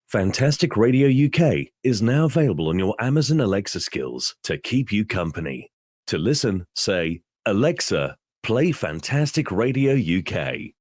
Fantastic Radio UK is now available on your Amazon Alexa skills to keep you company. To listen, say, Alexa, play Fantastic Radio UK.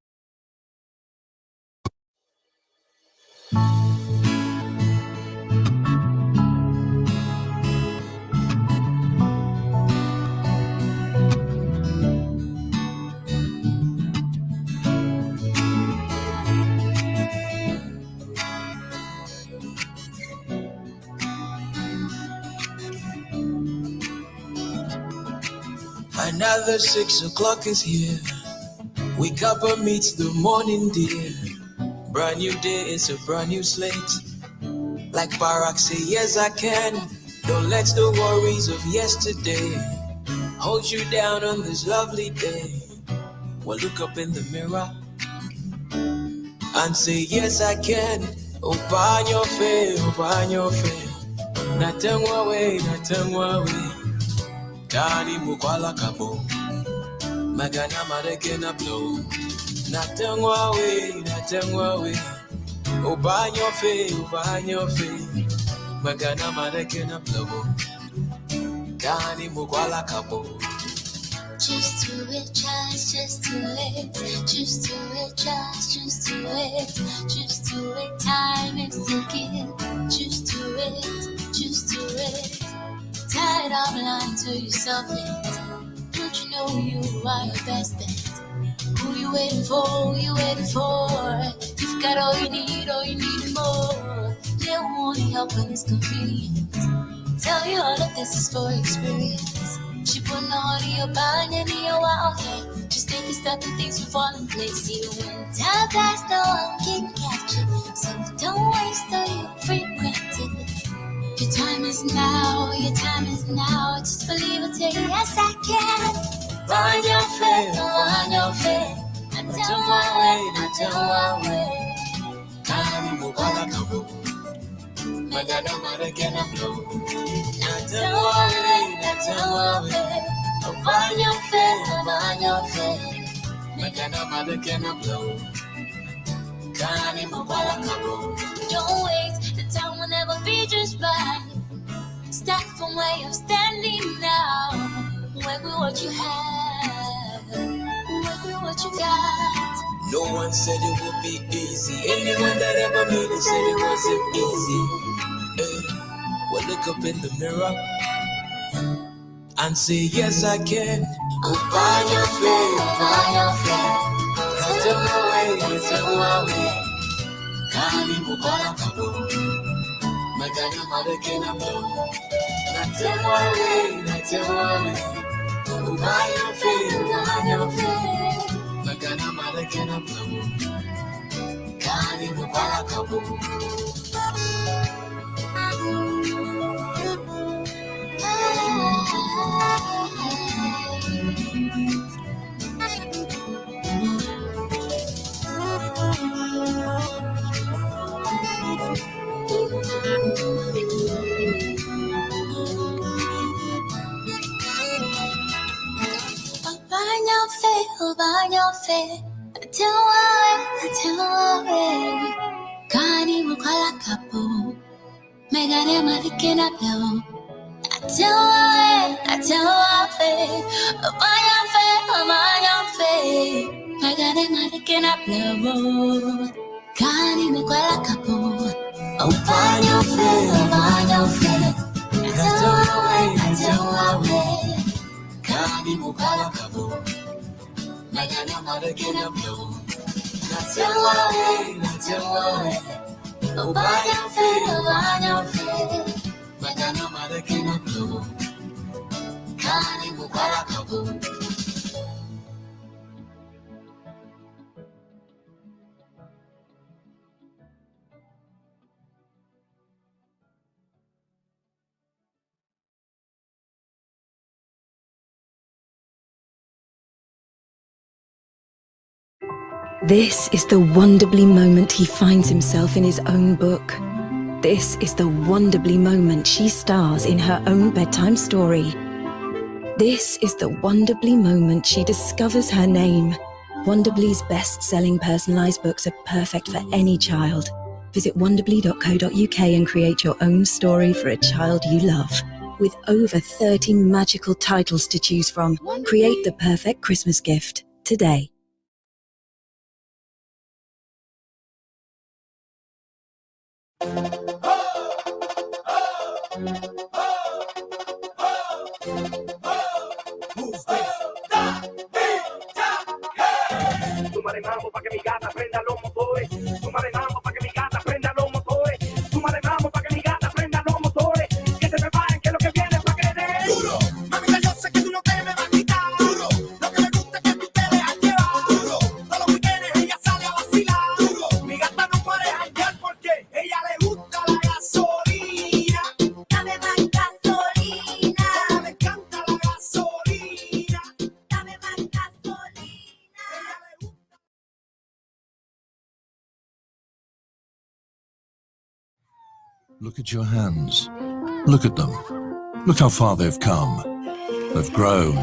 Another 6 o'clock is here. Wake up and meet the morning dear. Brand new day, it's a brand new slate. Like Barack say, yes I can. Don't let the worries of yesterday hold you down on this lovely day. Well, look up in the mirror and say, yes I can. Open your face, open your face. Nothing away, nothing away. Daddy mukwala kabo, magana marekena blow. Nothing away. Open your face, magana marekena blow. Daddy mukwala kabo. Just do it, just do it. Just do it, just do it. Just do it, time is ticking. Just do it, just do it. Tired of lying to yourself yet? Don't you know you are your best bet? Who you waiting for? Who you waiting for? You've got all you need more. They won't help when it's convenient. Tell you all of this is for experience. She put on your band and your wow, yeah. Just take a step and things will fall in place. Even when time flies, no one can catch it. So don't waste all your frequented. Your time is now, just believe it, take yes I can. Find your faith, find your faith. Until my way. Kani mukala kabu, magana marekena blow. Until my way. Find your faith. Magana marekena blow. Kani mukala kabu. Don't wait, the time will never be just right. Start from where you're standing now. Work with what you have. Work with what you got. No one said it would be easy. Anyone that ever made it said it wasn't easy. Well, look up in the mirror and say, yes, I can. Open your faith. Tell my way. Kani mukwala kabu Magana madakena mo Natemwale Ubaya fe Magana madakena mo Kani mukwala kabu Banyofe, Atewawe, Kani mukwala kapo, Megane madikena peo, Atewawe, Banyofe, Megane madikena peo, Kani mukwala kapo, Banyofe, Atewawe, Kani mukwala kabu Magana madakena mo Natemwale Ubaya fe Magana madakena mo Kani mukwala kabu This is the Wonderbly moment he finds himself in his own book. This is the Wonderbly moment she stars in her own bedtime story. This is the Wonderbly moment she discovers her name. Wonderbly's best-selling personalized books are perfect for any child. Visit wonderbly.co.uk and create your own story for a child you love. With over 30 magical titles to choose from, create the perfect Christmas gift today. Súmale mambo pa' que mi gata prenda los motores. Súmale mambo pa' que mi gata prenda los motores. Súmale mambo pa' que mi gata prenda los motores. Que se preparen que lo que viene es pa' que dé duro. Mamita, yo sé que tú no te me vas a quitar. Duro. Lo que me gusta es que tú te dejas llevar. Duro. Todos los weekends ella sale a vacilar. Duro. Mi gata no puede janguear porque ella le gusta la gasolina. Dame más gasolina. Le encanta la gasolina. Dame más gasolina. Look at your hands. Look at them. Look how far they've come. They've grown.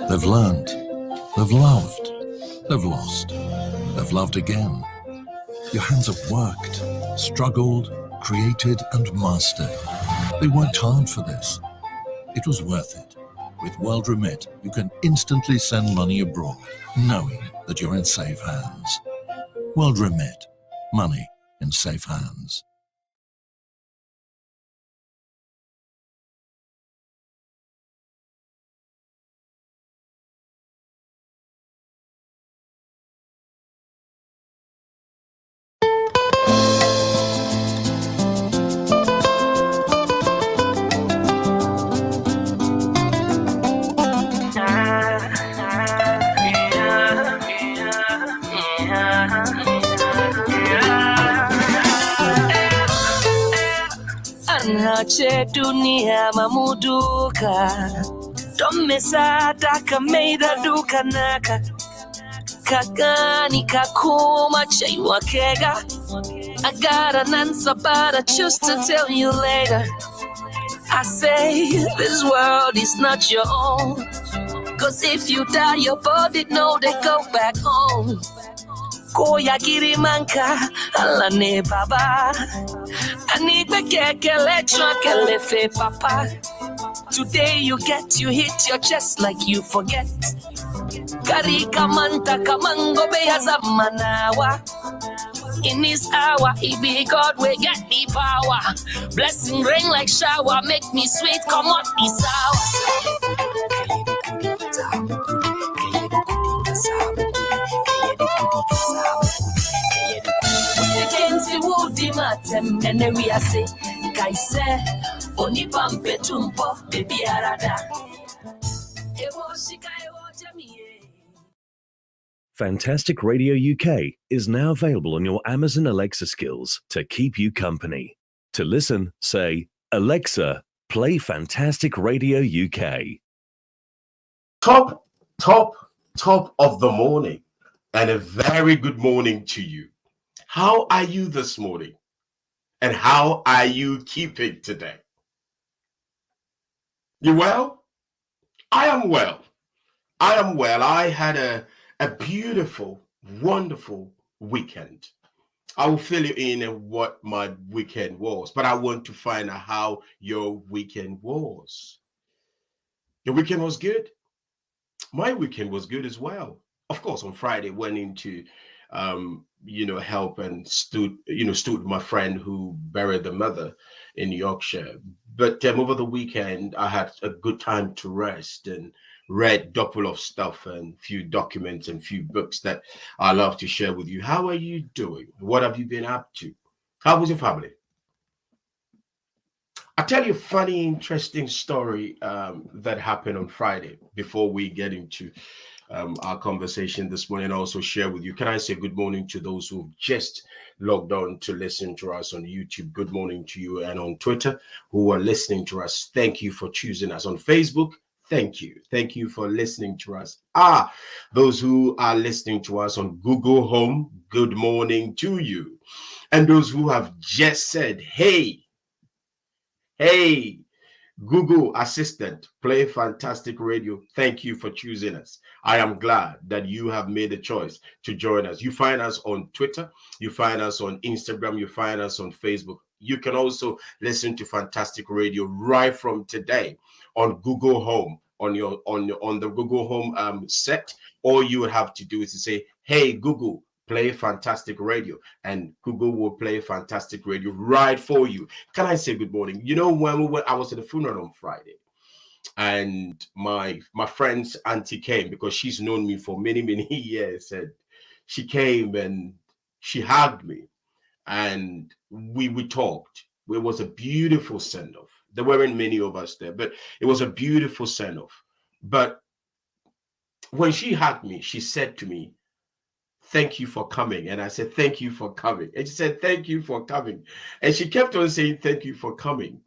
They've learnt. They've loved. They've lost. They've loved again. Your hands have worked, struggled, created and mastered. They worked hard for this. It was worth it. With World Remit, you can instantly send money abroad, knowing that you're in safe hands. World Remit. Money in safe hands. Anhache dunia mamuduka Domesata kameida duka naka Kagani kakuma chaiwa kega I got an answer but I choose to tell you later I say this world is not your own Cause if you die your body know they go back home Koya giri manka alane baba Anigbe kekele chokele fe papa Today you hit your chest like you forget Karika manta kamango beyaza manawa In this hour, it be God we get the power Blessing rain like shower, make me sweet, come out the sour Kensi wood watem ene wiase kaise oni pampe tumpo baby arada ewo sika ewo jamiye. Fantastic Radio UK is now available on your Amazon Alexa skills to keep you company. To listen, say, Alexa, play Fantastic Radio UK. Top of the morning, and a very good morning to you. How are you this morning? And how are you keeping today? You well? I am well. I had a beautiful, wonderful weekend. I will fill you in on what my weekend was, but I want to find out how your weekend was. Your weekend was good? My weekend was good as well. Of course, on Friday, went into, help and stood with my friend who buried the mother in Yorkshire. But over the weekend, I had a good time to rest and read a couple of stuff and few documents and few books that I love to share with you. How are you doing? What have you been up to? How was your family? I'll tell you a funny, interesting story that happened on Friday before we get into our conversation this morning. And also share with you. Can I say good morning to those who've just logged on to listen to us on YouTube? Good morning to you. And on Twitter, who are listening to us. Thank you for choosing us. On Facebook, thank you. Thank you for listening to us. Those who are listening to us on Google Home, good morning to you. And those who have just said, hey, Google Assistant, play Fantastic Radio. Thank you for choosing us. I am glad that you have made a choice to join us. You find us on Twitter, you find us on Instagram, you find us on Facebook. You can also listen to Fantastic Radio right from today on Google Home, on the Google Home set. All you would have to do is to say, hey, Google, play Fantastic Radio, and Google will play Fantastic Radio right for you. Can I say good morning? You know, I was at the funeral on Friday, and my friend's auntie came because she's known me for many years, and she came and she hugged me, and we talked. It was a beautiful send-off. There weren't many of us there, but it was a beautiful send-off. But when she hugged me, she said to me, thank you for coming. And I said, thank you for coming. And she said, thank you for coming. And she kept on saying, thank you for coming.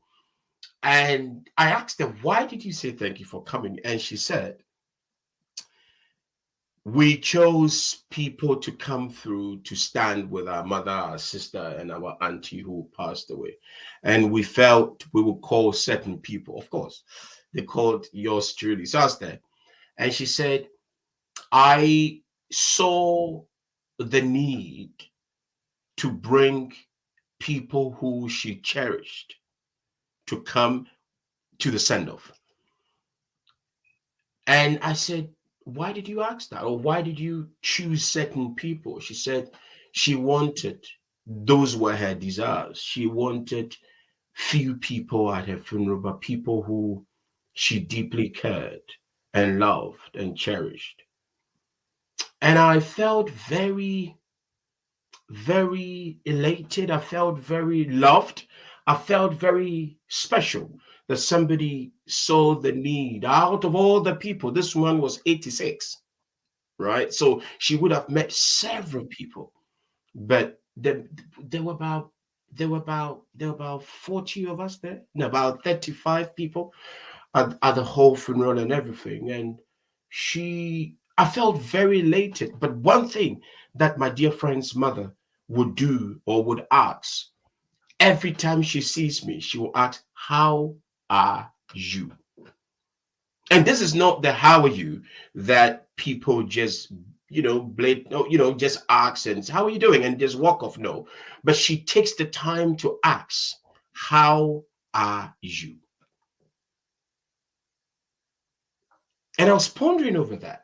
And I asked her, why did you say thank you for coming? And she said, we chose people to come through to stand with our mother, our sister, and our auntie who passed away. And we felt we would call certain people. Of course, they called yours truly. So I was there. And she said, I saw the need to bring people who she cherished to come to the send-off. And I said, why did you ask that? Or why did you choose certain people? She said she wanted, those were her desires. She wanted few people at her funeral, but people who she deeply cared and loved and cherished. And I felt very, very elated. I felt very loved. I felt very special that somebody saw the need out of all the people. This one was 86, right? So she would have met several people, but there were about 40 of us there, no, about 35 people at the whole funeral and everything. And I felt very elated. But one thing that my dear friend's mother would do or would ask, every time she sees me, she will ask, how are you? And this is not the how are you that people just, just ask and how are you doing and just walk off. No, but she takes the time to ask, how are you? And I was pondering over that.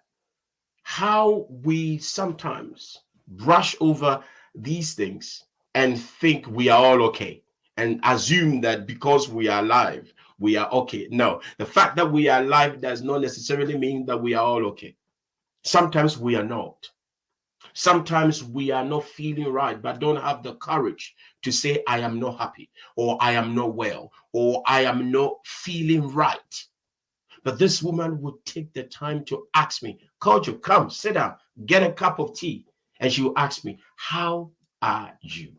How we sometimes brush over these things and think we are all okay and assume that because we are alive, we are okay. No, the fact that we are alive does not necessarily mean that we are all okay. Sometimes we are not. Sometimes we are not feeling right, but don't have the courage to say, I am not happy, or I am not well, or I am not feeling right. But this woman would take the time to ask me, Kojo, come, sit down, get a cup of tea. And she will ask me, how are you?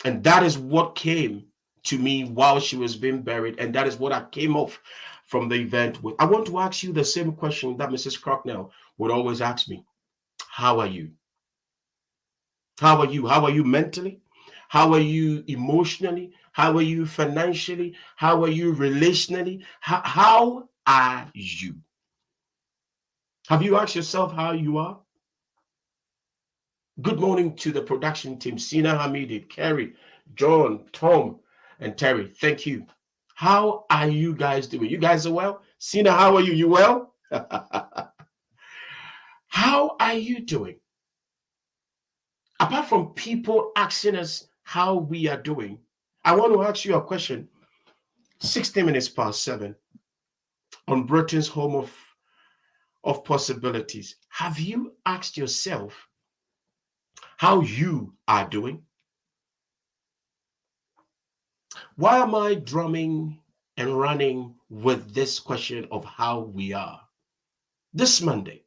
And that is what came to me while she was being buried. And that is what I came off from the event with. I want to ask you the same question that Mrs. Crocknell would always ask me. How are you? How are you? How are you mentally? How are you emotionally? How are you financially? How are you relationally? How are you? Have you asked yourself how you are? Good morning to the production team, Sina Hamidi, Kerry, John, Tom, and Terry. Thank you. How are you guys doing? You guys are well? Sina, how are you? You well? How are you doing? Apart from people asking us how we are doing, I want to ask you a question. 60 minutes past 7 on Britain's home of possibilities. Have you asked yourself how you are doing? Why am I drumming and running with this question of how we are? This Monday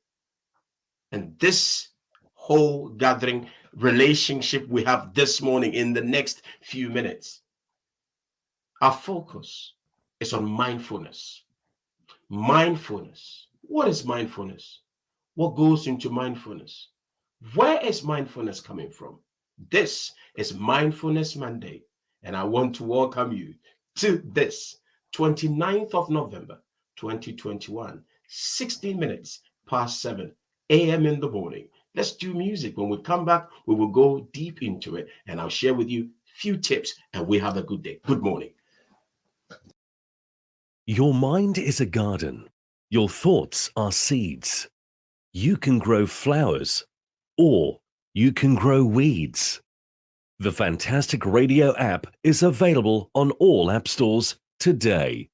and this whole gathering relationship we have this morning in the next few minutes, our focus is on mindfulness. Mindfulness. What is mindfulness? What goes into mindfulness? Where is mindfulness coming from? This is Mindfulness Monday, and I want to welcome you to this 29th of November 2021, 16 minutes past 7 a.m. in the morning. Let's do music. When we come back, we will go deep into it, and I'll share with you a few tips, and we have a good day. Good morning. Your mind is a garden. Your thoughts are seeds. You can grow flowers, or you can grow weeds. The Fantastic Radio app is available on all app stores today.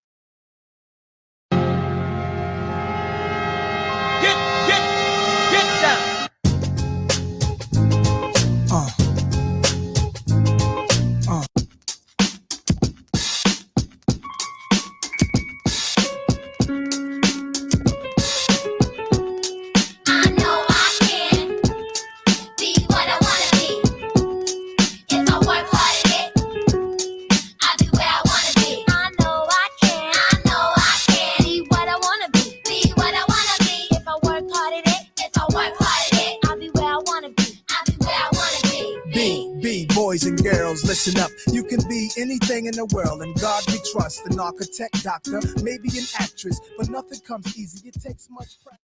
Get down. I know I can be what I wanna be. If I work hard at it, I'll be where I wanna be. I know I can be what I wanna be. Be what I wanna be. If I work hard at it, I'll be where I wanna be. I'll be where I wanna be. Be boys and girls, listen up. You can be anything in the world, and God we trust. An architect, doctor, maybe an actress, but nothing comes easy. It takes much practice.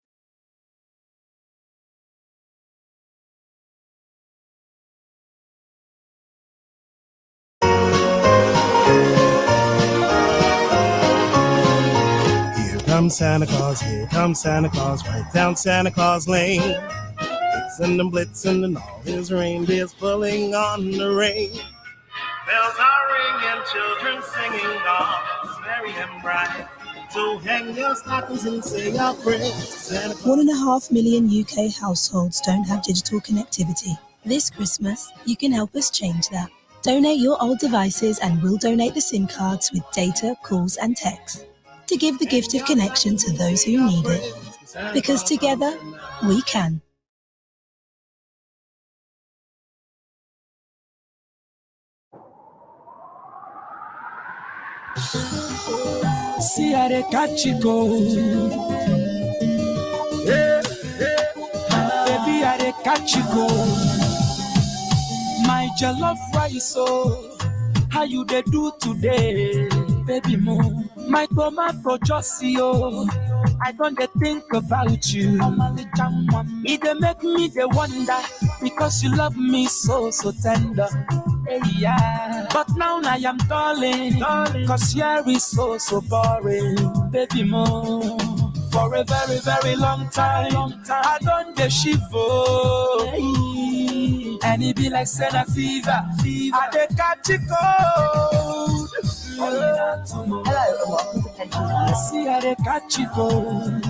Here comes Santa Claus, right down Santa Claus Lane. Blitzing and blitzing and all his reindeers pulling on the rein. Bells are ringing, children singing, all merry and bright. So hang your stockings and say your prayers. Santa Claus. 1.5 million UK households don't have digital connectivity. This Christmas, you can help us change that. Donate your old devices and we'll donate the SIM cards with data, calls and texts to give the gift of connection to those who need it. Because together, we can. See how they catch you go. Yeah, baby, how they catch you go. My jollof rice, oh, how you they do today, baby mo. My tomato just oh, I don't dey think about you. It dey make me dey wonder because you love me so tender. Hey, yeah. But now I am darling, cause here is so boring, baby mo. For a very, very long time, I don't dey shiver. Hey. And it be like Senna fever. I dey catch it cold. Hello, welcome to Pension. See how they catch it cold.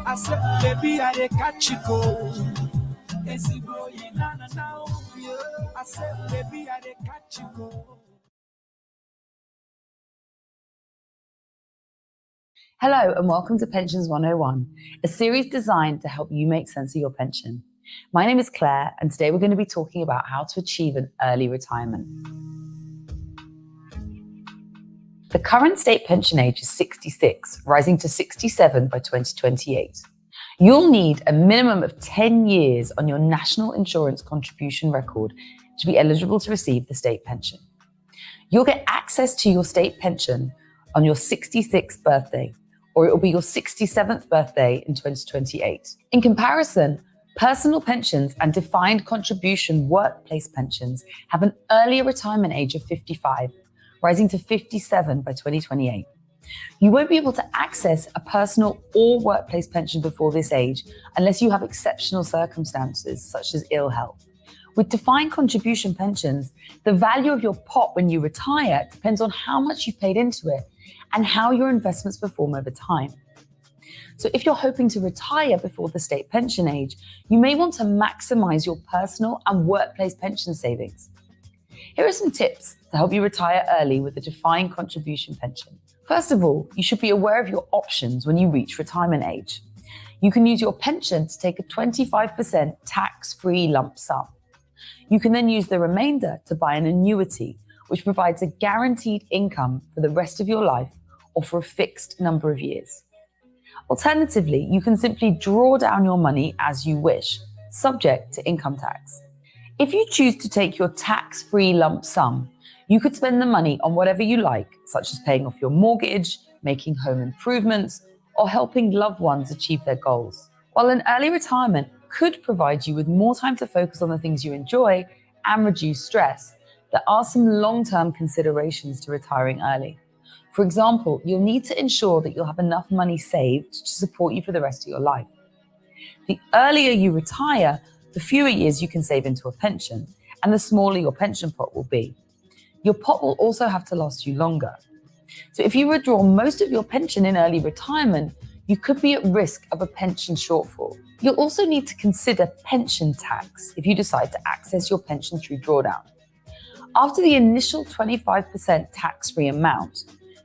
I I said, baby, I dey catch you cold. Easy boy, na na na. I said, baby, I dey catch you cold. Hello and welcome to Pensions 101, a series designed to help you make sense of your pension. My name is Claire and today we're going to be talking about how to achieve an early retirement. The current state pension age is 66, rising to 67 by 2028. You'll need a minimum of 10 years on your national insurance contribution record to be eligible to receive the state pension. You'll get access to your state pension on your 66th birthday, or it will be your 67th birthday in 2028. In comparison, personal pensions and defined contribution workplace pensions have an earlier retirement age of 55, rising to 57 by 2028. You won't be able to access a personal or workplace pension before this age unless you have exceptional circumstances such as ill health. With defined contribution pensions, the value of your pot when you retire depends on how much you've paid into it and how your investments perform over time. So if you're hoping to retire before the state pension age, you may want to maximize your personal and workplace pension savings. Here are some tips to help you retire early with a defined contribution pension. First of all, you should be aware of your options when you reach retirement age. You can use your pension to take a 25% tax-free lump sum. You can then use the remainder to buy an annuity, which provides a guaranteed income for the rest of your life or for a fixed number of years. Alternatively, you can simply draw down your money as you wish, subject to income tax. If you choose to take your tax-free lump sum, you could spend the money on whatever you like, such as paying off your mortgage, making home improvements, or helping loved ones achieve their goals. While an early retirement could provide you with more time to focus on the things you enjoy and reduce stress, there are some long-term considerations to retiring early. For example, you'll need to ensure that you'll have enough money saved to support you for the rest of your life. The earlier you retire, the fewer years you can save into a pension, and the smaller your pension pot will be. Your pot will also have to last you longer. So if you withdraw most of your pension in early retirement, you could be at risk of a pension shortfall. You'll also need to consider pension tax if you decide to access your pension through drawdown. After the initial 25% tax-free amount,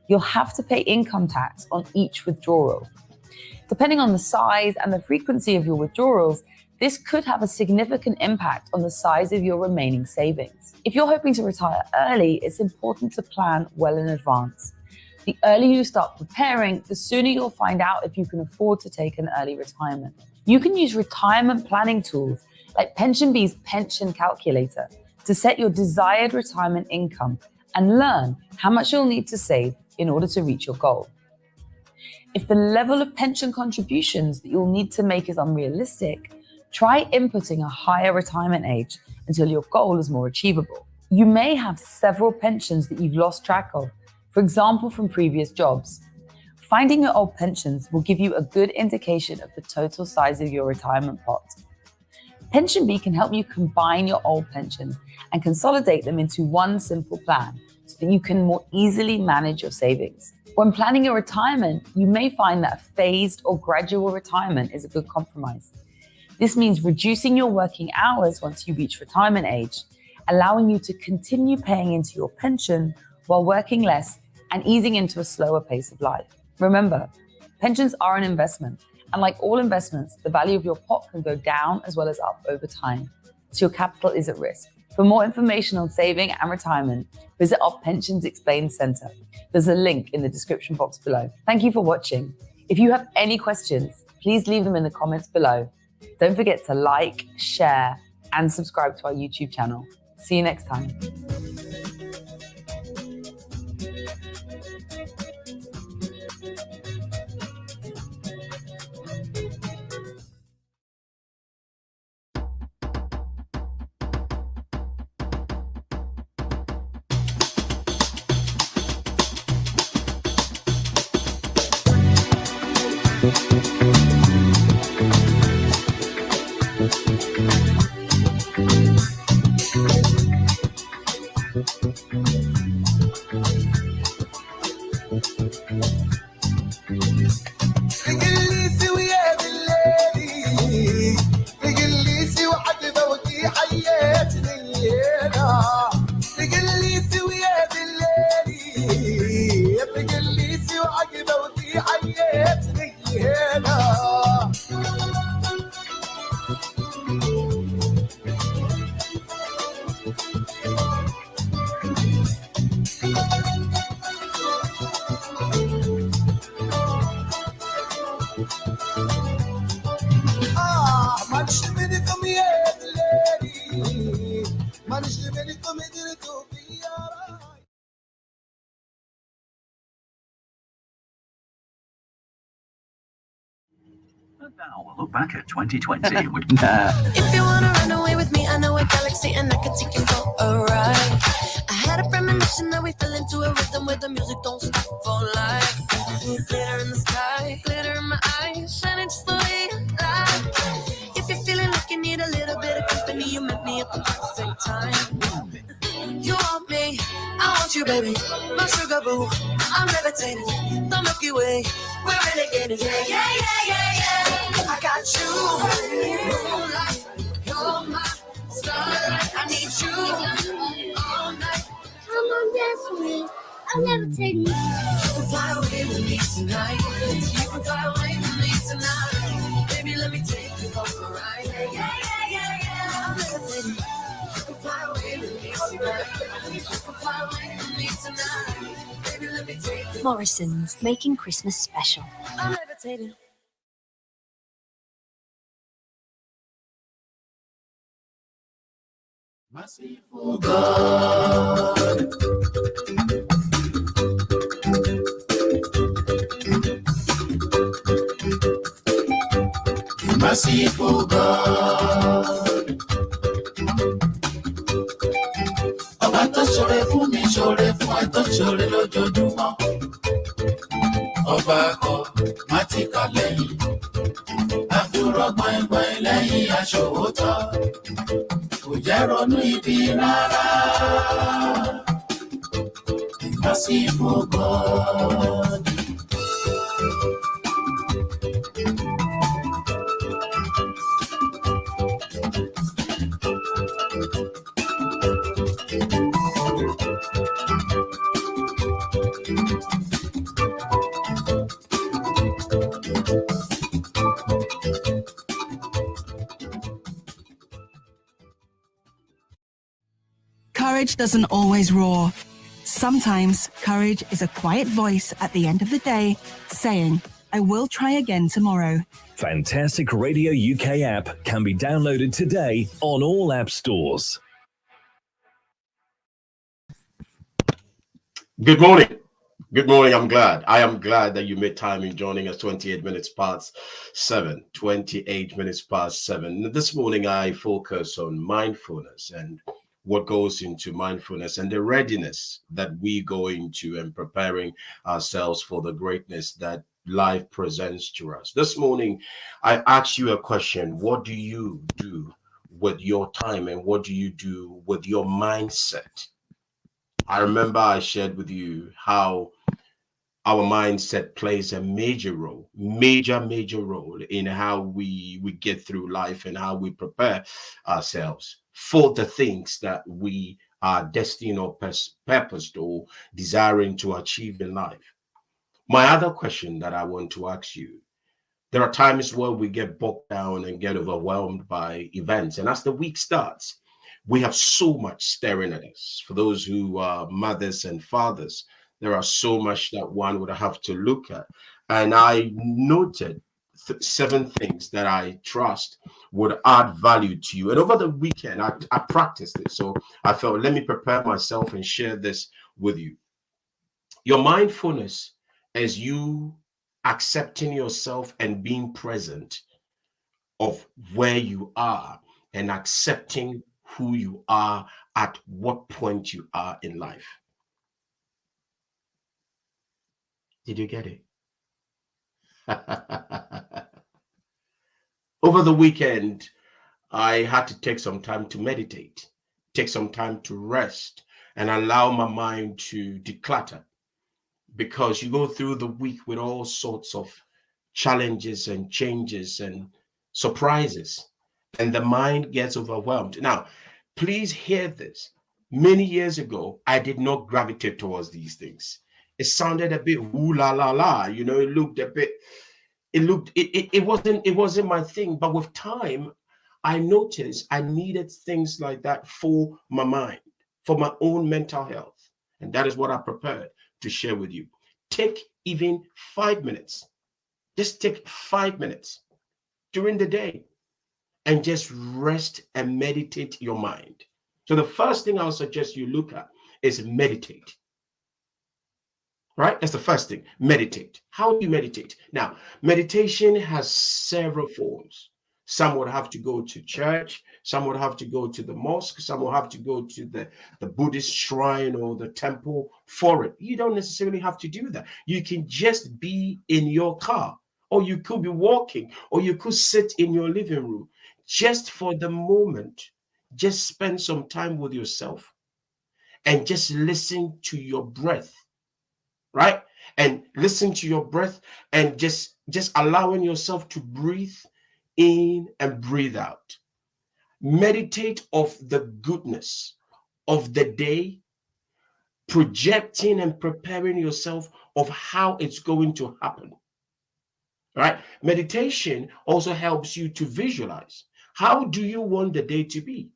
you'll have to pay income tax on each withdrawal. Depending on the size and the frequency of your withdrawals, this could have a significant impact on the size of your remaining savings. If you're hoping to retire early, it's important to plan well in advance. The earlier you start preparing, the sooner you'll find out if you can afford to take an early retirement. You can use retirement planning tools like PensionBee's Pension Calculator to set your desired retirement income and learn how much you'll need to save in order to reach your goal. If the level of pension contributions that you'll need to make is unrealistic, try inputting a higher retirement age until your goal is more achievable. You may have several pensions that you've lost track of, for example, from previous jobs. Finding your old pensions will give you a good indication of the total size of your retirement pot. PensionBee can help you combine your old pensions and consolidate them into one simple plan so that you can more easily manage your savings. When planning your retirement, you may find that a phased or gradual retirement is a good compromise. This means reducing your working hours once you reach retirement age, allowing you to continue paying into your pension while working less and easing into a slower pace of life. Remember, pensions are an investment, and like all investments, the value of your pot can go down as well as up over time, so your capital is at risk. For more information on saving and retirement, visit our Pensions Explained Centre. There's a link in the description box below. Thank you for watching. If you have any questions, please leave them in the comments below. Don't forget to like, share, and subscribe to our YouTube channel. See you next time. Manage to make it come here, lady. Manage to make it come here to be alright. Now we'll look back at 2020. If you wanna run away with me, I know a galaxy and I can take you for a ride. I had a premonition that we fell into a rhythm where the music don't stop for life. Glitter in the sky, glitter in my eyes, shining just the way you like. If you're feeling like you need a little bit of company, you met me at the perfect time. You want me, I want you, baby. My sugar boo, I'm levitating. The Milky Way, we're renegading. Yeah. I got you, moonlight, you're my starlight. I need you all night. Come on, dance with me. I'm levitating. You can fly away with me tonight. You can fly away with me tonight. Baby, let me take you for a ride. Yeah. I'm levitating. You can fly away with me tonight. You can fly away with me tonight. Baby, let me take you. Morrison's, making Christmas special. I'm levitating. Merciful God. Merciful God. Ọba tó ṣoore fún mi, ṣoore fún ẹ tó ṣoore lójoojúmọ́. Ọba kọ má ti kà lẹ́yìn. Àdúrà gbọ̀ngbọ̀n lẹ́yìn aṣòwòtọ́. Kò jẹ́ ronú ibi rárá. Merciful God. Courage doesn't always roar. Sometimes courage is a quiet voice at the end of the day saying, I will try again tomorrow. Fantastic Radio UK app can be downloaded today on all app stores. Good morning. Good morning. I am glad that you made time in joining us. 28 minutes past 7. 28 minutes past 7. This morning, I focus on mindfulness and what goes into mindfulness and the readiness that we go into and preparing ourselves for the greatness that life presents to us. This morning, I ask you a question. What do you do with your time and what do you do with your mindset? I remember I shared with you how our mindset plays a major role in how we get through life and how we prepare ourselves for the things that we are destined or purposed or desiring to achieve in life. My other question that I want to ask you, there are times where we get bogged down and get overwhelmed by events. And as the week starts, we have so much staring at us. For those who are mothers and fathers, there are so much that one would have to look at. And I noted 7 things that I trust would add value to you. And over the weekend, I practiced it. So I felt, let me prepare myself and share this with you. Your mindfulness is you accepting yourself and being present of where you are and accepting who you are at what point you are in life. Did you get it? Over the weekend, I had to take some time to meditate, take some time to rest, and allow my mind to declutter. Because you go through the week with all sorts of challenges and changes and surprises, and the mind gets overwhelmed. Now, please hear this. Many years ago, I did not gravitate towards these things. It sounded a bit ooh la la la, you know, it looked a bit, it wasn't my thing. But with time, I noticed I needed things like that for my mind, for my own mental health. And that is what I prepared to share with you. Take even 5 minutes Just take 5 minutes during the day and just rest and meditate your mind. So the first thing I'll suggest you look at is meditate. Right? That's the first thing. Meditate. How do you meditate? Now, meditation has several forms. Some would have to go to church, some would have to go to the mosque, some will have to go to the Buddhist shrine or the temple for it. You don't necessarily have to do that. You can just be in your car, or you could be walking, or you could sit in your living room. Just for the moment, just spend some time with yourself and just listen to your breath. Right? And listen to your breath and just allowing yourself to breathe in and breathe out. Meditate of the goodness of the day, projecting and preparing yourself of how it's going to happen. Right? Meditation also helps you to visualize. How do you want the day to be?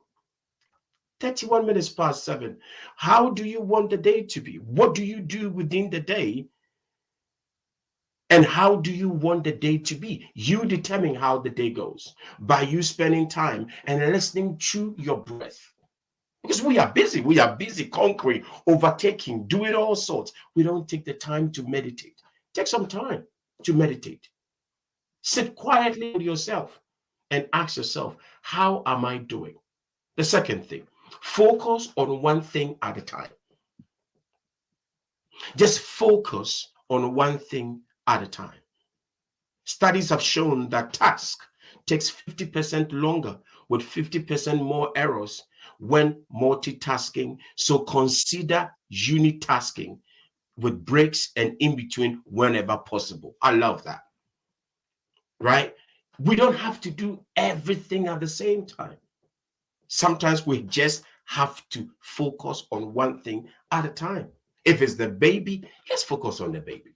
31 minutes past 7. How do you want the day to be? What do you do within the day? And how do you want the day to be? You determine how the day goes by you spending time and listening to your breath. Because we are busy conquering, overtaking, doing all sorts. We don't take the time to meditate. Take some time to meditate. Sit quietly with yourself and ask yourself, how am I doing? The second thing, focus on one thing at a time. Just focus on one thing at a time. Studies have shown that task takes 50% longer with 50% more errors when multitasking. So consider unitasking with breaks and in between whenever possible. I love that. Right? We don't have to do everything at the same time. Sometimes we just have to focus on one thing at a time. If it's the baby, let's focus on the baby.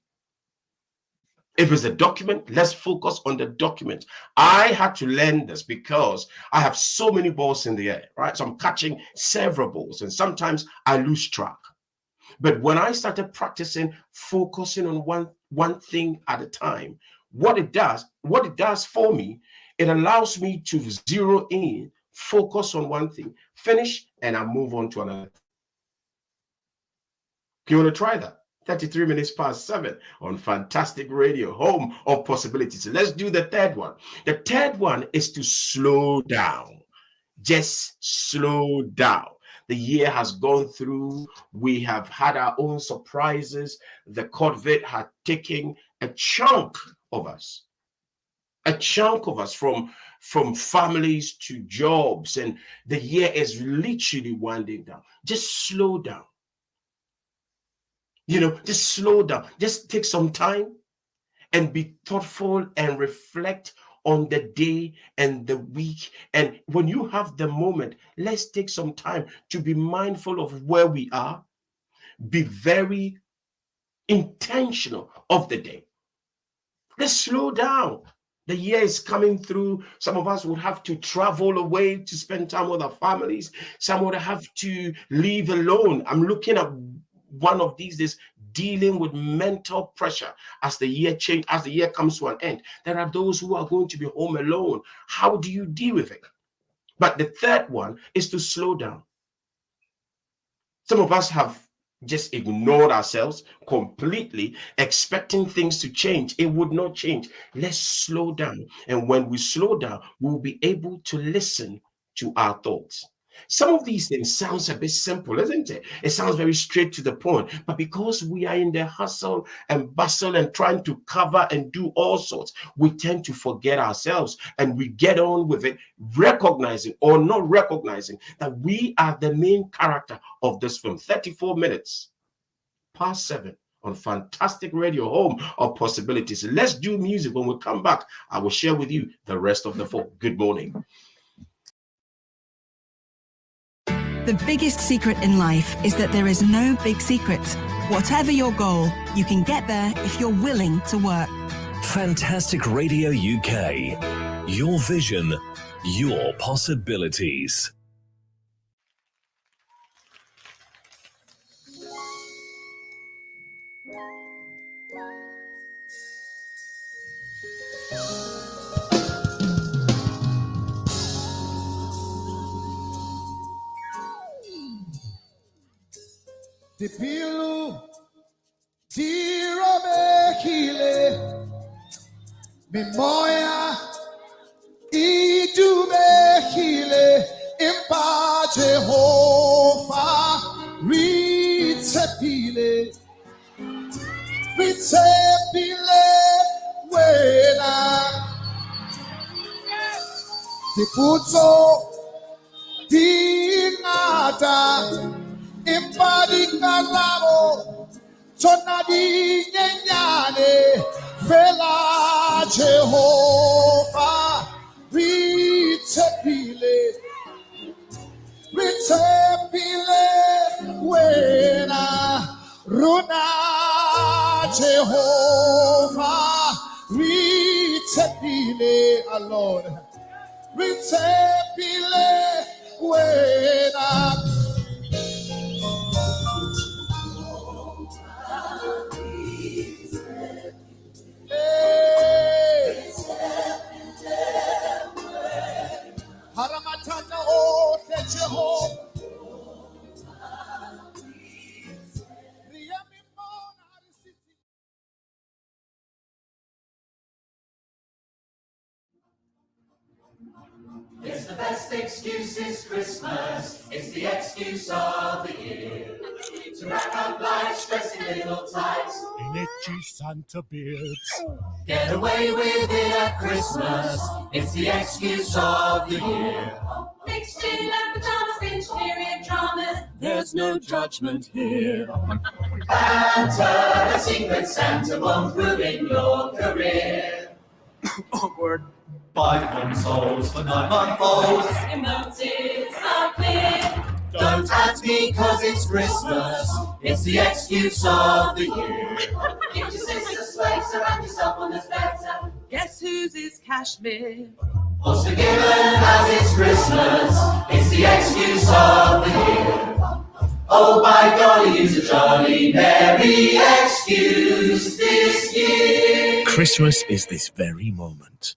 If it's a document, let's focus on the document. I had to learn this because I have so many balls in the air, right? So I'm catching several balls and sometimes I lose track. But when I started practicing focusing on one thing at a time, what it does for me, it allows me to zero in, focus on one thing, finish, and I move on to another. You want to try that? 33 minutes past 7 on Fantastic Radio, home of possibilities. Let's do the third one. The third one is to slow down. Just slow down. The year has gone through. We have had our own surprises. The COVID had taken a chunk of us. A chunk of us from families to jobs. And the year is literally winding down. Just slow down. Just slow down. Just take some time and be thoughtful and reflect on the day and the week. And when you have the moment, let's take some time to be mindful of where we are. Be very intentional of the day. Let's slow down. The year is coming through. Some of us would have to travel away to spend time with our families. Some would have to live alone. I'm looking at one of these days, dealing with mental pressure as the year comes to an end. There are those who are going to be home alone. How do you deal with it? But the third one is to slow down. Some of us have just ignored ourselves completely, expecting things to change. It would not change. Let's slow down. And when we slow down, we'll be able to listen to our thoughts. Some of these things sounds a bit simple, isn't it? It sounds very straight to the point. But because we are in the hustle and bustle and trying to cover and do all sorts, we tend to forget ourselves and we get on with it, recognizing or not recognizing that we are the main character of this film. 34 minutes past 7 on Fantastic Radio, home of possibilities. Let's do music. When we come back, I will share with you the rest of the film. Good morning. The biggest secret in life is that there is no big secret. Whatever your goal, you can get there if you're willing to work. Fantastic Radio UK. Your vision, your possibilities. Tipilu, Tirobekile, Mimoya, Idubekile, Impa Jehovah, Ritepile, Wena, Tiputo, Dinata, Impadi Kalamo, Tonadi Nyane, Fela Jehovah, Ritepile, Wena, Runa Jehovah, Ritepile, our Lord, Ritepile, Wena. Haramatana o Jehovah. It's the best excuse is Christmas. It's the excuse of the year. To rack up life's stressy little tights. In itchy Santa beards. Get away with it at Christmas. It's the excuse of the year. Mixed gin and pajamas, binge period dramas. There's no judgment here. Santa, a secret Santa won't ruin your career. Awkward. Buy consoles for 9-month-olds. Your motives are clear. Don't at me cause it's Christmas. It's the excuse of the year. Give your sister sweats around yourself on this better. Guess whose is cashmere? All's forgiven as it's Christmas. It's the excuse of the year. Oh, by golly, use a jolly merry excuse this year. Christmas is this very moment.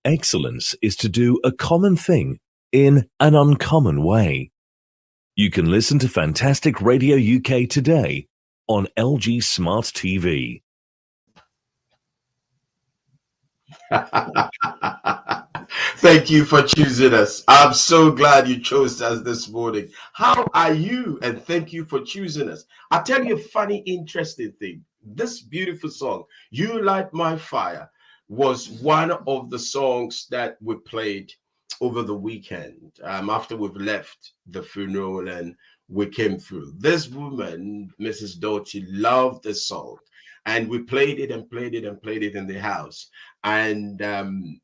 Excellence is to do a common thing in an uncommon way. You can listen to Fantastic Radio UK today on LG Smart TV. Thank you for choosing us. I'm so glad you chose us this morning. How are you? And thank you for choosing us. I'll tell you a funny, interesting thing. This beautiful song, You Light My Fire, was one of the songs that we played over the weekend after we've left the funeral and we came through. This woman, Mrs. Doughty, loved this song, and we played it and played it and played it in the house, and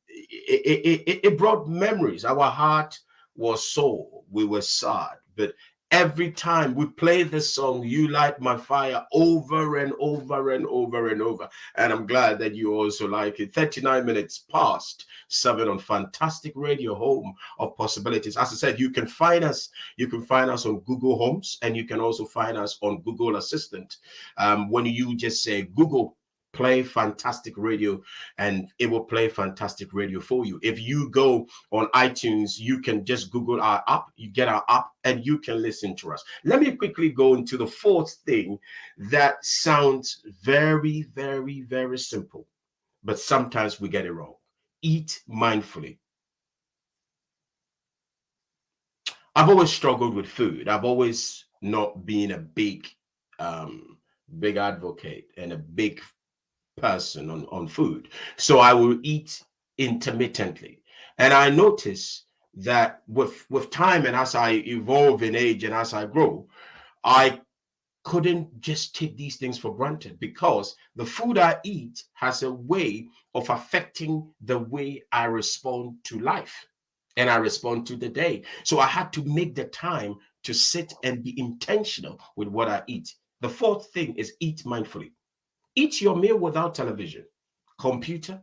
it brought memories. Our heart was sore, we were sad, but every time we play this song, You Light My Fire, over and over and over and over. And I'm glad that you also like it. 39 minutes past 7 on Fantastic Radio, home of possibilities. As I said, you can find us. You can find us on Google Homes, and you can also find us on Google Assistant. When you just say Google, play Fantastic Radio, and it will play Fantastic Radio for you. If you go on iTunes, you can just Google our app, you get our app, and you can listen to us. Let me quickly go into the fourth thing that sounds very, very, very simple, but sometimes we get it wrong. Eat mindfully. I've always struggled with food. I've always not been a big advocate and a big person on food. So I will eat intermittently. And I notice that with time, and as I evolve in age and as I grow, I couldn't just take these things for granted, because the food I eat has a way of affecting the way I respond to life and I respond to the day. So I had to make the time to sit and be intentional with what I eat. The fourth thing is eat mindfully. Eat your meal without television, computer,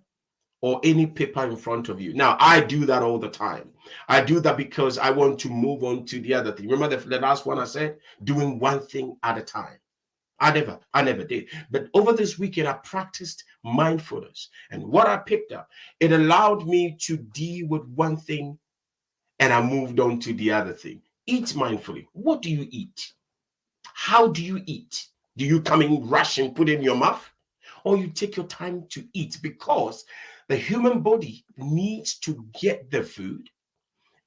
or any paper in front of you. Now, I do that all the time. I do that because I want to move on to the other thing. Remember the last one I said? Doing one thing at a time. I never did. But over this weekend, I practiced mindfulness. And what I picked up, it allowed me to deal with one thing and I moved on to the other thing. Eat mindfully. What do you eat? How do you eat? Do you come in rush and put it in your mouth? Or you take your time to eat? Because the human body needs to get the food.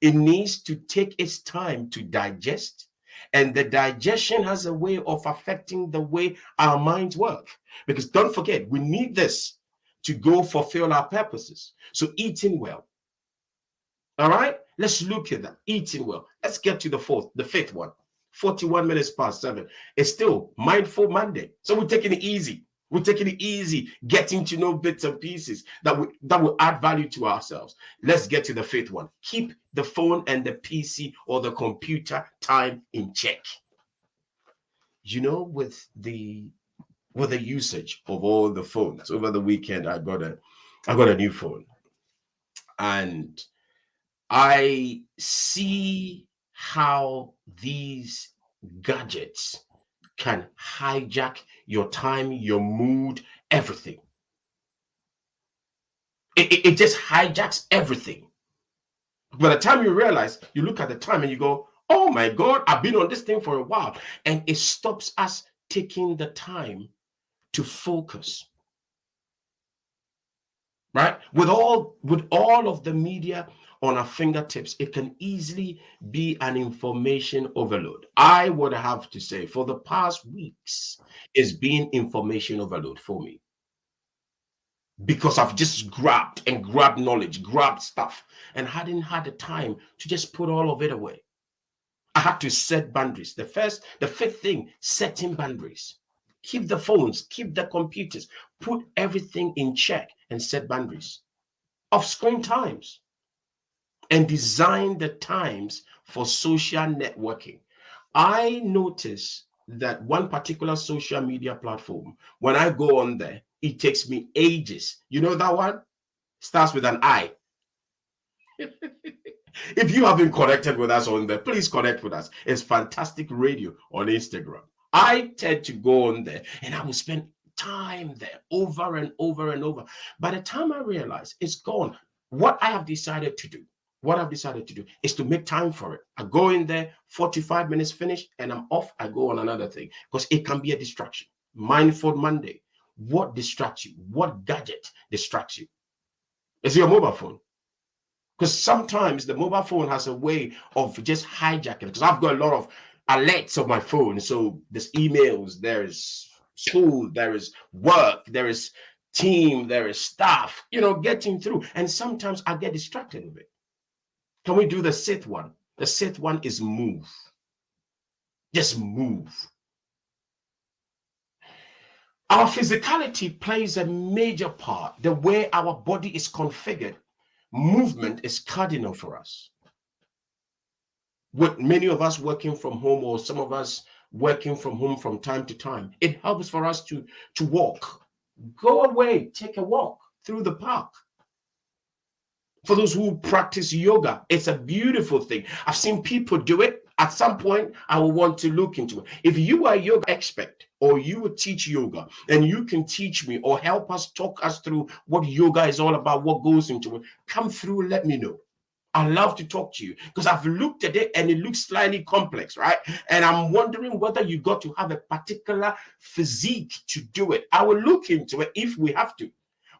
It needs to take its time to digest. And the digestion has a way of affecting the way our minds work. Because don't forget, we need this to go fulfill our purposes. So eating well. All right, let's look at that. Eating well. Let's get to the fifth one. 41 minutes past 7. It's still Mindful Monday. So we're taking it easy. We're taking it easy, getting to know bits and pieces that will add value to ourselves. Let's get to the fifth one. Keep the phone and the PC or the computer time in check. You know, with the usage of all the phones over the weekend, I got a new phone, and I see how these gadgets can hijack your time, your mood, everything. It just hijacks everything. By the time you realize, you look at the time and you go, oh my God, I've been on this thing for a while. And it stops us taking the time to focus. Right? With all of the media on our fingertips, it can easily be an information overload. I would have to say for the past weeks, it's been information overload for me. Because I've just grabbed knowledge, grabbed stuff, and hadn't had the time to just put all of it away. I had to set boundaries. The fifth thing, setting boundaries. Keep the phones, keep the computers, put everything in check and set boundaries of screen times. And design the times for social networking. I notice that one particular social media platform, when I go on there, it takes me ages. You know that one? Starts with an I. If you haven't connected with us on there, please connect with us. It's Fantastic Radio on Instagram. I tend to go on there and I will spend time there over and over and over. By the time I realize it's gone, what I have decided to do is to make time for it. I go in there, 45 minutes finished, and I'm off. I go on another thing because it can be a distraction. Mindful Monday. What distracts you? What gadget distracts you? Is it your mobile phone? Because sometimes the mobile phone has a way of just hijacking. Because I've got a lot of alerts on my phone. So there's emails, there's school, there is work, there is team, there is staff, getting through. And sometimes I get distracted with it. Can we do the sixth one? The sixth one is move. Just move. Our physicality plays a major part. The way our body is configured, movement is cardinal for us. With many of us working from home, or some of us working from home from time to time, it helps for us to walk. Go away, take a walk through the park. For those who practice yoga, it's a beautiful thing. I've seen people do it. At some point, I will want to look into it. If you are a yoga expert or you will teach yoga and you can teach me or help us talk us through what yoga is all about, what goes into it, come through, let me know. I love to talk to you because I've looked at it and it looks slightly complex, right? And I'm wondering whether you got to have a particular physique to do it. I will look into it if we have to,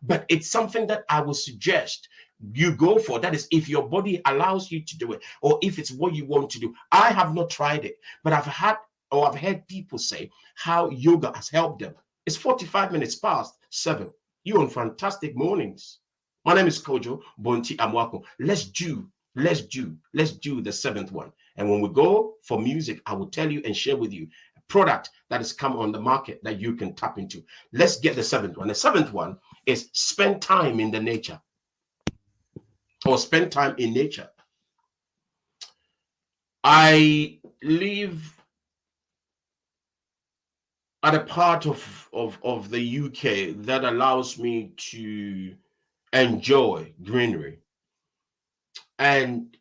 but it's something that I will suggest you go for. That is, if your body allows you to do it, or if it's what you want to do. I have not tried it, but I've heard people say how yoga has helped them. It's 45 minutes past 7. You on Fantastic Mornings. My name is Kojo Bonti Amwako. Let's do the seventh one. And when we go for music, I will tell you and share with you a product that has come on the market that you can tap into. Let's get the seventh one. The seventh one is spend time in the nature. Or spend time in nature. I live at a part of the UK that allows me to enjoy greenery. And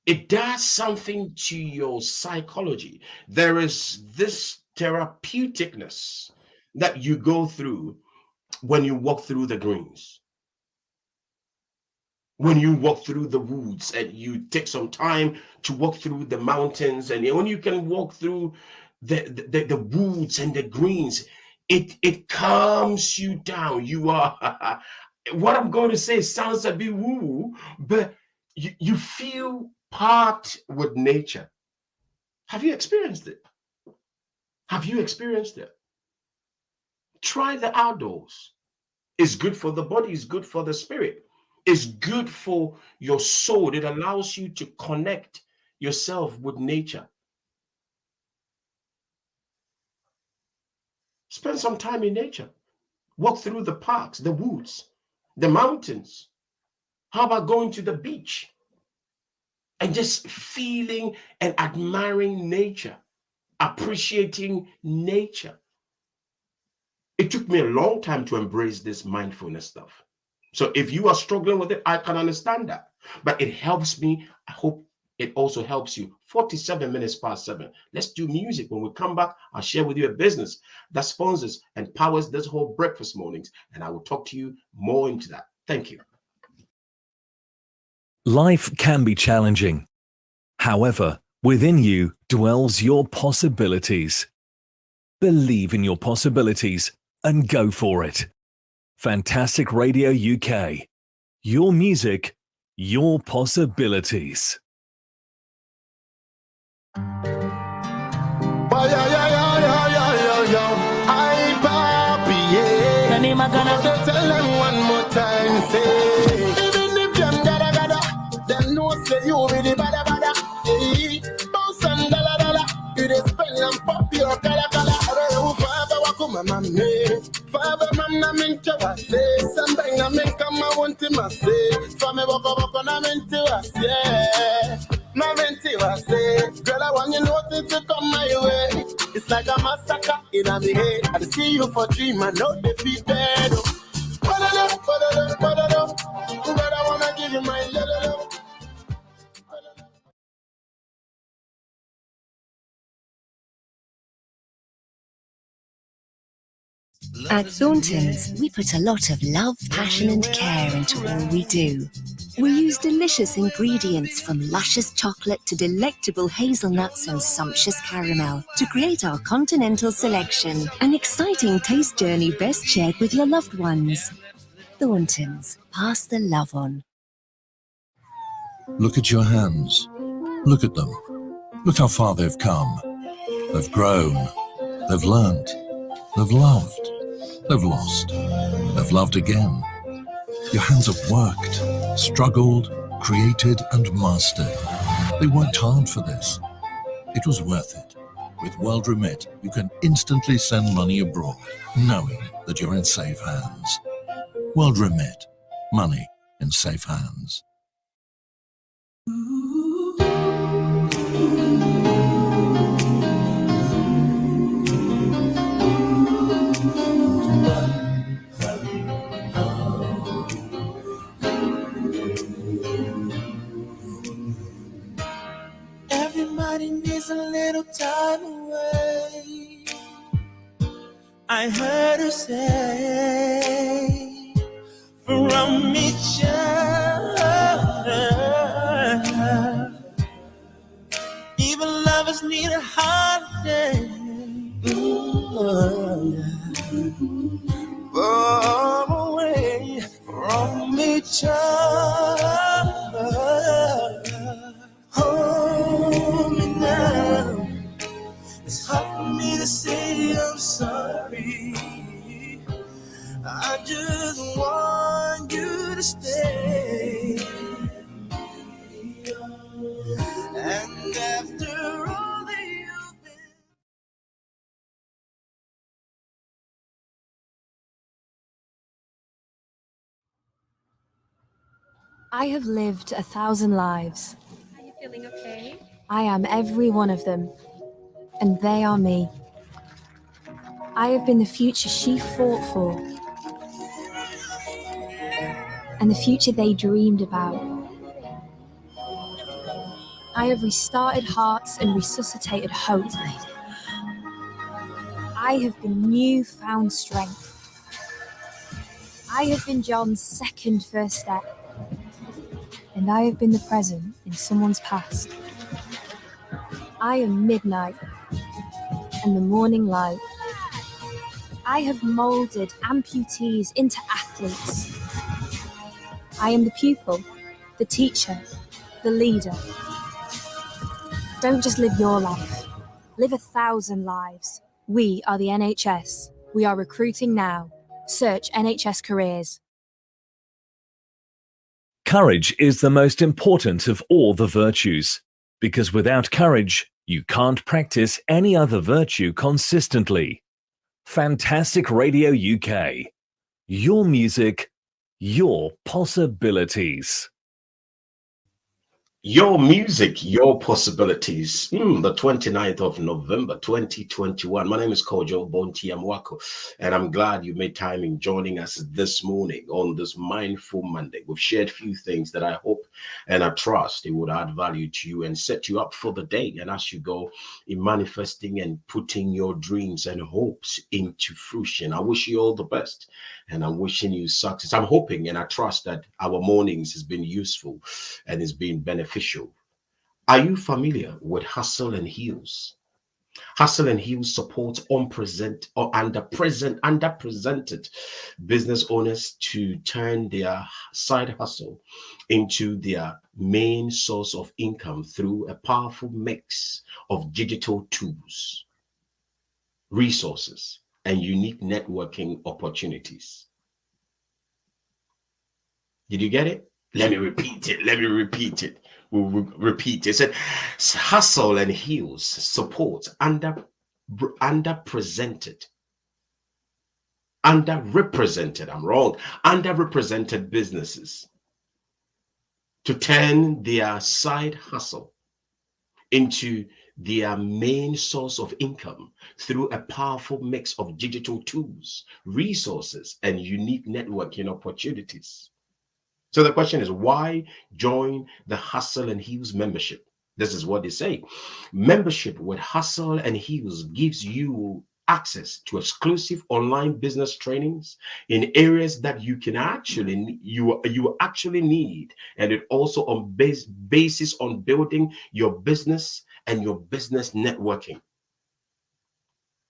it does something to your psychology. There is this therapeuticness that you go through when you walk through the greens, when you walk through the woods, and you take some time to walk through the mountains, and when you can walk through the woods and the greens, it calms you down. You are what I'm going to say sounds a bit woo, but you feel part with nature. Have you experienced it? Have you experienced it? Try the outdoors. It's good for the body, it's good for the spirit, it's good for your soul. It allows you to connect yourself with nature. Spend some time in nature. Walk through the parks, the woods, the mountains. How about going to the beach and just feeling and admiring nature, appreciating nature? It took me a long time to embrace this mindfulness stuff. So if you are struggling with it, I can understand that. But it helps me. I hope it also helps you. 47 minutes past 7. Let's do music. When we come back, I'll share with you a business that sponsors and powers this whole breakfast mornings. And I will talk to you more into that. Thank you. Life can be challenging. However, within you dwells your possibilities. Believe in your possibilities and go for it. Fantastic Radio UK. Your music, your possibilities. Hi, papi, yeah. I'm gonna tell them one more time, say. Even if them gada, them know say you be the bada. Hey, bounce and dala. You dey spend and pop your kala. Father, wakuma mame. Father, mamna minche wase. Sambenga minka ma wunti mase. Fame wako na minti wase. Na minti wase. Girl, I want you notice to come my way. It's like a massacre in my head. I see you for dream, I know they feel dead. But I wanna give you my little. At Thornton's, we put a lot of love, passion and care into all we do. We use delicious ingredients from luscious chocolate to delectable hazelnuts and sumptuous caramel to create our continental selection. An exciting taste journey best shared with your loved ones. Thornton's, pass the love on. Look at your hands. Look at them. Look how far they've come. They've grown. They've learnt. They've loved. They've lost. They've loved again. Your hands have worked, struggled, created and mastered. They worked hard for this. It was worth it. With World Remit, you can instantly send money abroad, knowing that you're in safe hands. World Remit. Money in safe hands. Everybody needs a little time away. I heard her say from each other. Even lovers need a holiday. Far away from each other. Hold me now. It's hard for me to say I'm sorry. I just want you to stay. And after all that you've been. I have lived 1,000 lives. feeling okay? I am every one of them, and they are me. I have been the future she fought for, and the future they dreamed about. I have restarted hearts and resuscitated hope. I have been newfound strength. I have been John's second first step, and I have been the present in someone's past. I am midnight and the morning light. I have moulded amputees into athletes. I am the pupil, the teacher, the leader. Don't just live your life, live 1,000 lives. We are the NHS. We are recruiting now. Search NHS Careers. Courage is the most important of all the virtues, because without courage, you can't practice any other virtue consistently. Fantastic Radio UK. Your music, your possibilities. Your music, your possibilities. The 29th of November, 2021. My name is Kojo Bonti Amwako, and I'm glad you made time in joining us this morning on this Mindful Monday. We've shared a few things that I hope and I trust it would add value to you and set you up for the day. And as you go in manifesting and putting your dreams and hopes into fruition, I wish you all the best. And I'm wishing you success. I'm hoping and I trust that our mornings has been useful and has been beneficial. Are you familiar with Hustle and Heals? Hustle and Heals supports underrepresented business owners to turn their side hustle into their main source of income through a powerful mix of digital tools, resources, and unique networking opportunities. Did you get it? Let me repeat it. We'll repeat it. It said, Hustle and Heals support underrepresented businesses to turn their side hustle into their main source of income through a powerful mix of digital tools, resources, and unique networking opportunities. So the question is, why join the Hustle and Heals membership? This is what they say. Membership with Hustle and Heals gives you access to exclusive online business trainings in areas that you can actually need, and it also on basis on building your business and your business networking.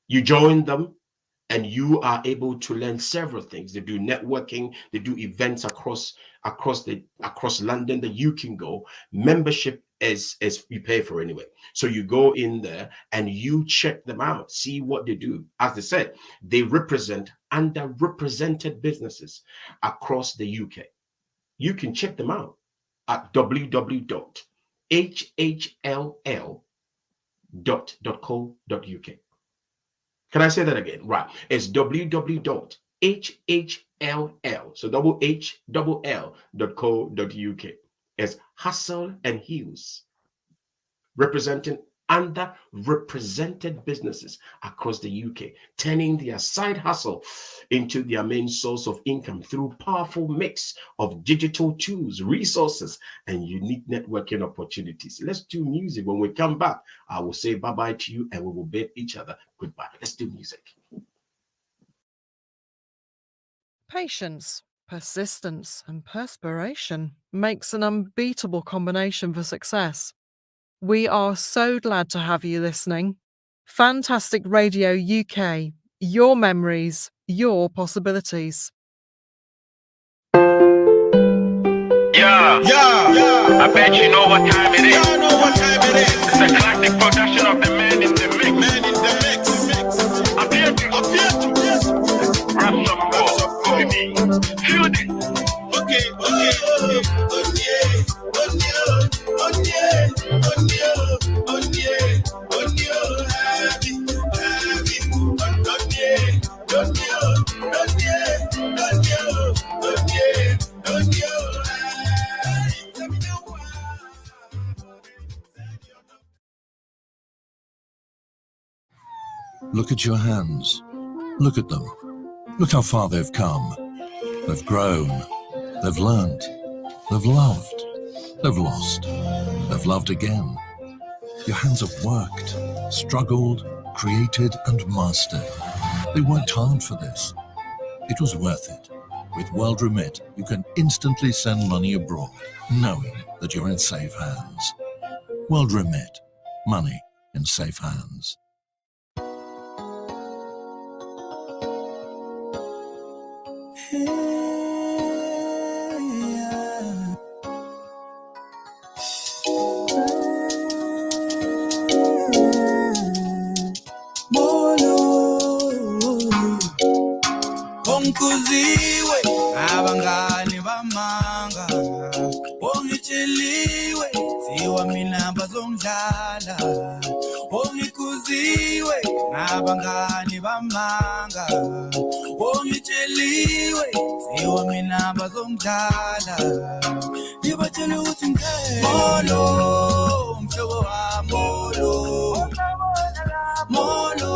You join them and you are able to learn several things. They do networking, they do events across London that you can go. Membership is you pay for anyway. So you go in there and you check them out, see what they do. As they said, they represent underrepresented businesses across the UK. You can check them out at www.hhl.co.uk. Can I say that again? Right. It's www.hhl, so HHL.co.uk. It's Hustle and Heals, representing underrepresented businesses across the UK, turning their side hustle into their main source of income through powerful mix of digital tools, resources, and unique networking opportunities. Let's do music. When we come back, I will say bye-bye to you and we will bid each other goodbye. Let's do music. Patience, persistence, and perspiration makes an unbeatable combination for success. We are so glad to have you listening. Fantastic Radio UK, your memories, your possibilities. Yeah. I bet you know what time it is. Y'all know what time it is. It's a classic production of the Man in the Mix. Appear to. Rap some more, baby. Feel this. Okay. Look at your hands. Look at them. Look how far they've come. They've grown. They've learnt. They've loved. They've lost. They've loved again. Your hands have worked, struggled, created and mastered. They worked hard for this. It was worth it. With World Remit, you can instantly send money abroad, knowing that you're in safe hands. World Remit. Money in safe hands. Onkuziwe abangani bamanga ongitsheliwe ziwa mina bazongidlala ongikuziwe abangani bamanga ongitsheliwe ziwa mina bazongidlala ngibatshela ukuthi molo mhlobo wami molo molo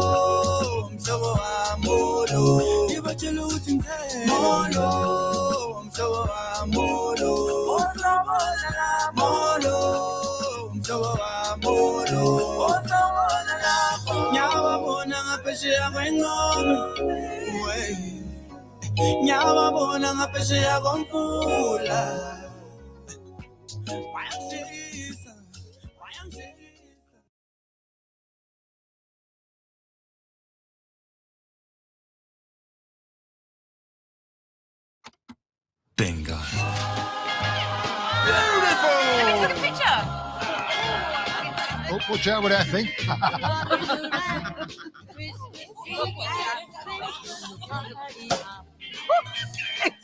mhlobo wami molo ngibatshela ukuthi molo mhlobo wami molo molo mhlobo wami molo nyababona ngaphesheya kwengqondo nyababona ngaphesheya komfula Bingo. Beautiful! Let me take a picture. Oh, watch out with that thing.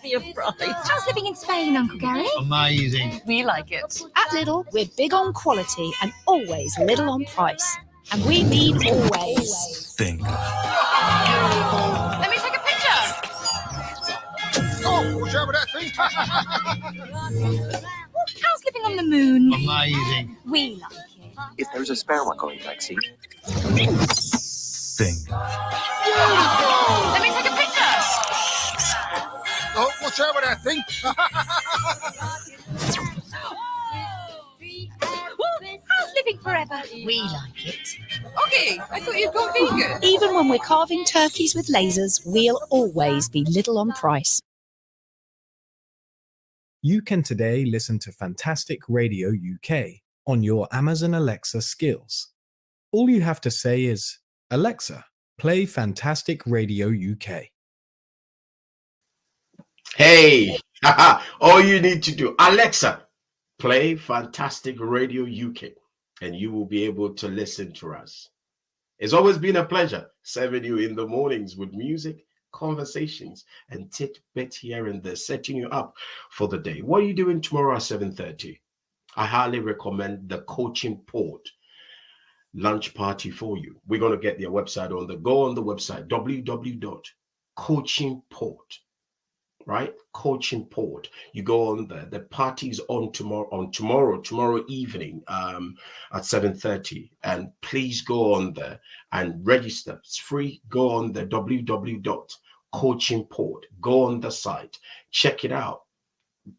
You're right. How's living in Spain, Uncle Gary? Amazing. We like it. At Lidl, we're big on quality and always little on price. And we mean always. Bingo. Let me take a picture. Oh, watch out with that thing. How's living on the moon? Amazing. We like it. If there is a spare one going taxi. Bingo. Let me take a picture. Oh, watch out with that thing. How's living forever? We like it. Okay, I thought you'd gone vegan. Even when we're carving turkeys with lasers, we'll always be little on price. You can today listen to Fantastic Radio UK on your Amazon Alexa skills. All you have to say is, Alexa, play Fantastic Radio UK. Hey, all you need to do, Alexa, play Fantastic Radio UK, and you will be able to listen to us. It's always been a pleasure serving you in the mornings with music, conversations, and tidbits here and there, setting you up for the day. What are you doing tomorrow at 7:30? I highly recommend the Coaching Port lunch party for you. We're going to get their website on the go on the website, www.coachingport. Right? Coaching Port. You go on there. The party's on tomorrow evening at 7:30. And please go on there and register. It's free. Go on the www.coachingport. Go on the site. Check it out.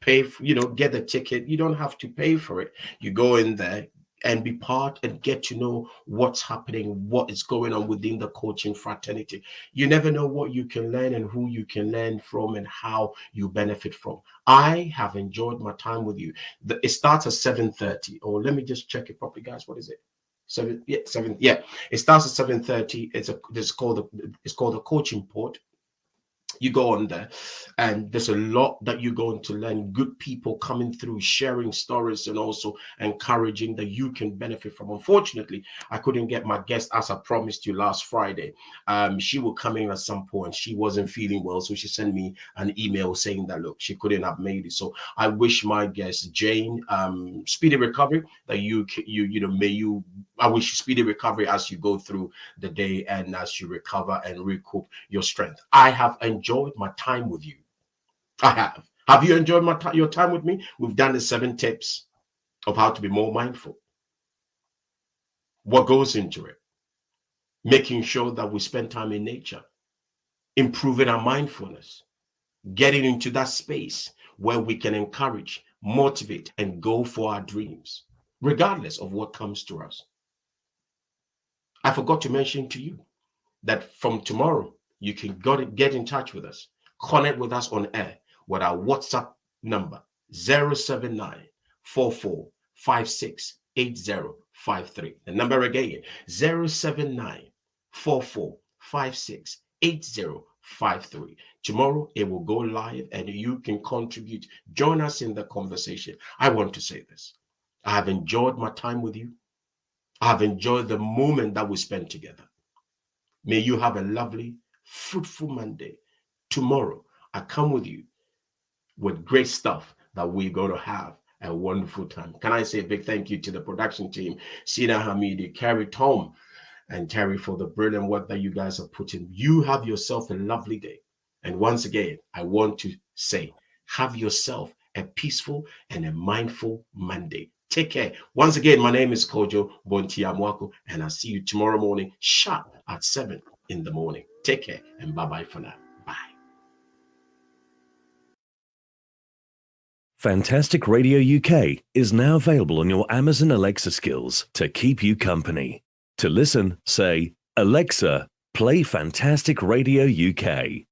Pay for, get the ticket. You don't have to pay for it. You go in there and be part and get to know what's happening, what is going on within the coaching fraternity. You never know what you can learn and who you can learn from and how you benefit from. I have enjoyed my time with you. It starts at 7:30. Or let me just check it properly, guys. What is it? 7. Yeah. It starts at 7:30. It's called the Coaching Port. You go on there and there's a lot that you're going to learn. Good people coming through, sharing stories and also encouraging that you can benefit from. Unfortunately, I couldn't get my guest as I promised you last Friday. She will come in at some point. She wasn't feeling well, so she sent me an email saying that, look, she couldn't have made it. So I wish my guest, Jane, speedy recovery, that I wish you speedy recovery as you go through the day and as you recover and recoup your strength. I have enjoyed my time with you. I have. Have you enjoyed your time with me? We've done the 7 tips of how to be more mindful. What goes into it? making sure that we spend time in nature, improving our mindfulness, getting into that space where we can encourage, motivate, and go for our dreams, regardless of what comes to us. I forgot to mention to you that from tomorrow, you can get in touch with us, connect with us on air with our WhatsApp number, 079-4456-8053. The number again, 079-4456-8053. Tomorrow, it will go live and you can contribute. Join us in the conversation. I want to say this. I have enjoyed my time with you. I have enjoyed the moment that we spent together. May you have a lovely, fruitful Monday. Tomorrow, I come with you with great stuff that we're going to have a wonderful time. Can I say a big thank you to the production team, Sina Hamidi, Carrie, Tom, and Terry for the brilliant work that you guys are putting. You have yourself a lovely day. And once again, I want to say, have yourself a peaceful and a mindful Monday. Take care. Once again, my name is Kojo Bontiamwako, and I'll see you tomorrow morning sharp at 7 in the morning. Take care and bye-bye for now. Bye. Fantastic Radio UK is now available on your Amazon Alexa skills to keep you company. To listen, say, Alexa, play Fantastic Radio UK.